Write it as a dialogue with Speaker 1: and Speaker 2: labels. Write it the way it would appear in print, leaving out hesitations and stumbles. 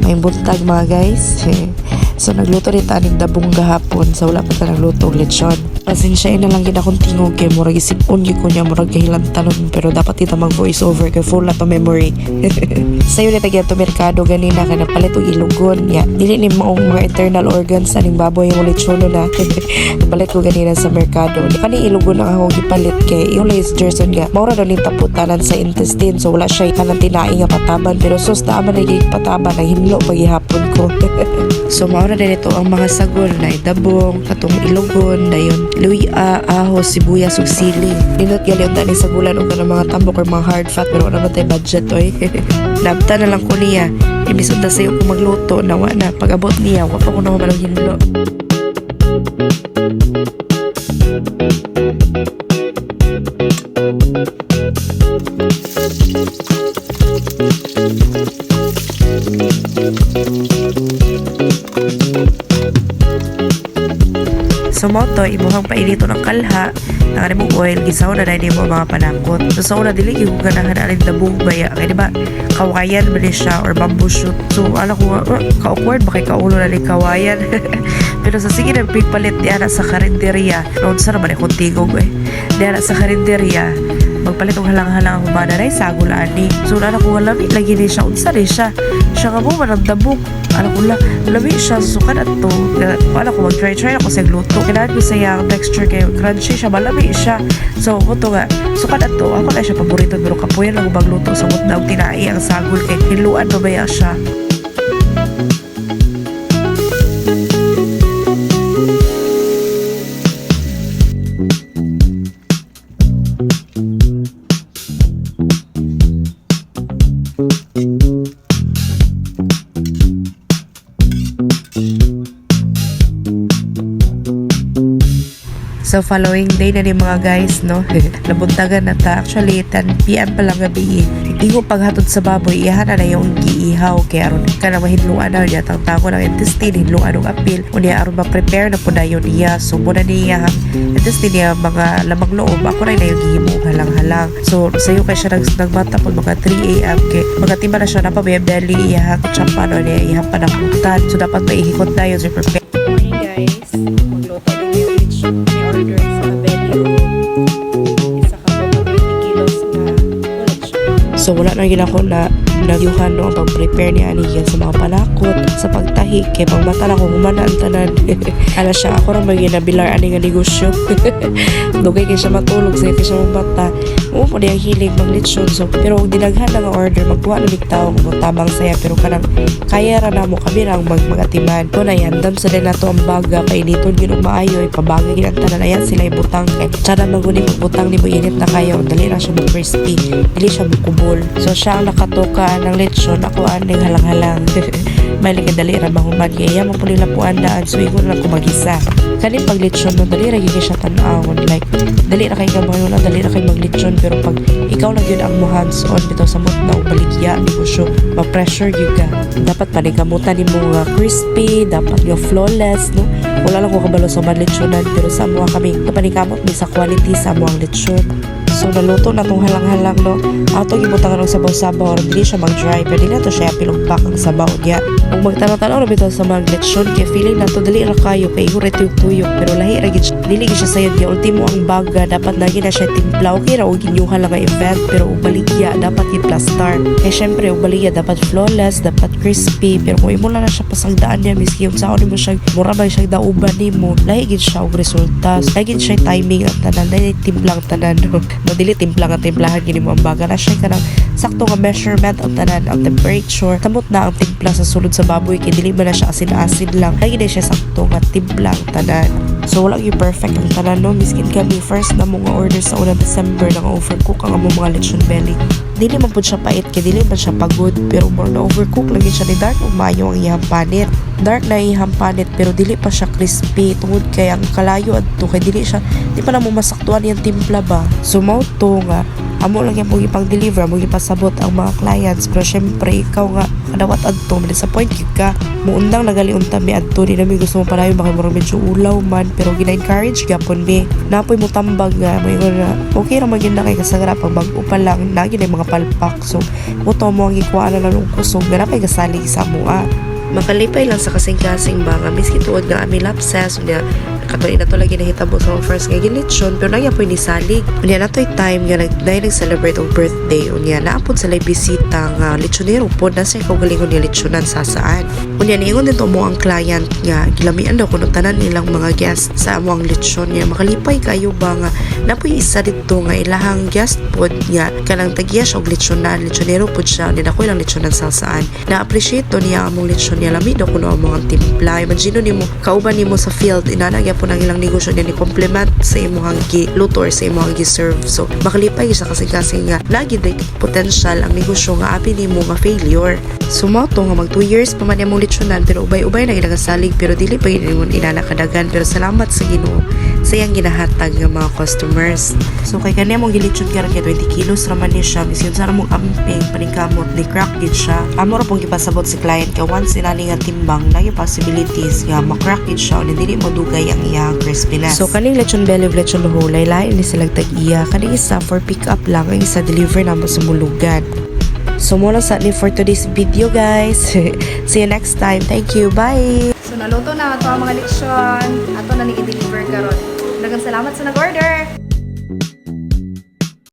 Speaker 1: May buntag mga guys. So nagluto rin tanig dabong gahapon. So wala pa ta nagluto og lechon. Pasensya na lang gid akong tingog kay murag isipon gyud ko niya murag kahilang talon, pero dapat kita mag voice over kay full na to memory. Sayo na tagya to merkado ganina kay napalit og ilugon. Ya, dili ni maong mga internal organs aning baboy yung lechon na. Napalit ko ganina sa merkado. Kani ilugon ang ako gipalit kay yung lace jerson nga. Maura daw ning taputanan sa intestine, so wala siya kanang tinaing nga pataban, pero sus tama na gyud pataban na hinlo paghihapon ko. So maura din ito ang mga sagol na dabong, katong ilugon, dayon luya, ahos, sibuyas ug sili. Ninot gali unta ni sagulan og kanang mga tambok or mga hard fat, pero wala man tay budget oy. Nabta na lang ko niya. Imisod na sayo ko magluto, nawa na pag-abot niya, wa pa ko na malang hinlo. So mo to, imuhang painito ng kalha, nang mo oil, gisaw na dahil mo mga panakot. So sa una, dili yung ganahan na rin dabong baya. Kaya diba, kawayan ba siya or bamboo shoot. So alam ko, ka-awkward ba kay kaulo na rin kawayan. Pero sa sige na palit diyan sa karinderya. Noon sa naman akong tigog diyan sa karinderya. Magpalit og halang-halang ang humana na sagol ani. So alam ko wala lagi ni siya unsa rin siya. Siya nga mo manang dabog. Alam ko labi siya sukan ato. Alam ko mag-try ako sa gluto. Kailangan ko sa texture kay crunchy siya, malami siya. So buto nga sukan ato. Ako na siya paborito pero kapuyan lang ko magluto sa mut na og tinai ang sagol kay hiluan ba baya siya. So following day na ni mga guys, no? Nabuntagan na ta. Actually 10 PM pa lang gabi. Ingo paghatod sa baboy, iyahan na yung giihaw. Kaya aron ka na mahidluan na niya. Tangtango ng intestine, hidluan ng apil. Unya aron ma-prepare na po na yun niya. So muna niya intestine niya mga lamang loob. Ako na yung gihimo halang-halang. So sa'yo kaya siya nagbata po mga 3 AM. Kaya mga timba na siya na pa may belly. Iyahan ko tsapa no niya. Iyahan pa na kutan. So dapat maihikot na yun. So prepare.
Speaker 2: Good morning guys. Magluto din yung lechon. Order sa Abelio. Isa ka po 20 kilos na lechon.
Speaker 1: So wala na gina ko na nagyuhan no ang pag-prepare niya aniyan sa mga panakot sa pagtahi kay pangmata na kung humana ang tanan. Ala siya ako ra maging nabilar ani nga negosyo. Dugay kay siya matulog sa kay siya mabata. Oo po di ang hilig maglechon. So pero og dinaghan na nga order magkuha na bigtaw kung tabang saya, pero kanang kaya ra na mo kami lang magatiman. To na yan dam sa din nato ang baga painiton gyud og maayo ipabagay gyud ang tanan ayan sila ibutang kay tsara maguni magbutang ni mo init na kayo dali na siya mo crispy dili siya mo kubol. So siya ang nakatoka ng lechon, ako aning halang-halang. May dali ra mahuman kaya mo puli lapuan daan, so igon lang ko magisa. Kani pag lechon no dali ra gyud siya tan-awon, like dali ra kay gabayon na dali ra kay maglechon, pero pag ikaw lang yun ang mo hands on bitaw sa mut na baligya negosyo, ma-pressure gyud ka. Dapat panigamutan nimo nga crispy, dapat yo flawless no. Wala lang ko kabalo sa lechonan, pero sa mga kami panikamot mi sa quality sa mga lechon. So naluto na tong halang-halang no. Ato gibutangan og sabaw-sabaw or dili siya mag-dry, pero dili na to siya pilugpak ang sabaw niya. Ug magtanaw-tanaw ra bitaw sa mga lechon kay feeling nato dili ra kayo kay igore tuyok-tuyok, pero lahi ra gid dili gid siya sayod. Ultimo ang baga dapat lagi na siya timpla. Okay ra og ginyuhan lang nga event, pero og baligya dapat i-plastar. Kay syempre og baligya dapat flawless, dapat crispy, pero kung imo lang na siya pasagdaan niya miski unsaon nimo siya mura ba siya dauban nimo, lahi gid siya og resulta. Lahi gid siya timing ang tanan, lahi timplang tanan no. Dili timplang at timplahan gini mo ang baga na siya kanang sakto nga measurement ang tanan, ang temperature tamot na ang timpla sa sulod sa baboy kay dili man na siya asin-asin lang, lagi na siya sakto nga timplang tanan. So wala yung perfect ang tanan no, miskin kami first na mga order sa unang December nang overcook ang among mga lechon belly. Dili man pud siya pait kay dili man siya pagod, pero more na overcook lagi siya ni dark ug maayo ang iyang panit. Dark na iyang panit pero dili pa siya crispy tungod kay ang kalayo adto kay dili pa na mo masaktuan yung timpla ba. So mao to nga amo lang yung ipang-deliver, amo ipasabot ang mga clients. Pero syempre, ikaw nga, kadawat adto, disappoint ka. Muundang nagaliunta mi adto, di namin gusto mo palayo, baka mo medyo ulaw man, pero gina-encourage gapon mi. Napoy mo tambag nga, may nga, okay ra maging na kay kasagara, pag bago pa lang, nagin ay mga palpak. So, muto mo ang ikuha na lang ng kusog, ganapay kasalig sa mua. Makalipay lang sa kasing-kasing mga miski tuod nga ami lapses unya katuloy na to lagi nahitabo sa first nga gilitsyon pero nagya po ni salig unya natoy time nga nag-celebrate og birthday unya naapod sa lay bisita nga litsonero pod na siya kaugalingon nga litsonan sa saan unya niingon dito mo ang client nga gilamian daw kuno tanan nilang mga guest sa amo ang litson nga makalipay kayo ba nga napoy isa dito nga ilahang guest pod nga kanang tagya siya og litsonan litsonero pod siya unya dako lang litsonan sa saan na appreciate to niya among litson niya lami daw kuno ang mga timpla imagine nimo kauban nimo sa field inanagya po ng ilang negosyo niya ni complement sa imong luto or sa imong gi-serve so makalipay sa kasing-kasing nga lagi day potential ang negosyo nga abi nimo nga failure sumato nga mag 2 years pa man imong litsonan pero ubay-ubay na ginasalig pero dili pa gid inana kadagan pero salamat sa Ginoo sa iyang ginahatag nga mga customers so kay kani among gilitsyon karon kay 20 kilos raman ni siya misyon sa among amping paningkamot ni crack gid siya amo ra pong gipasabot si client kay once inani nga timbang na yung possibilities nga ma-crack gid siya ug dili madugay ang iyang crispiness so kaning lechon belly lechon hulay lain ni silang tag-iya kaning isa for pick up lang ang isa deliver na mo sa mulugan. So muna sa ni for today's video guys. See you next time. Thank you. Bye.
Speaker 2: So naluto na ito ang mga lechon. Ato na ni i-deliver karon. Daghang salamat sa nag-order.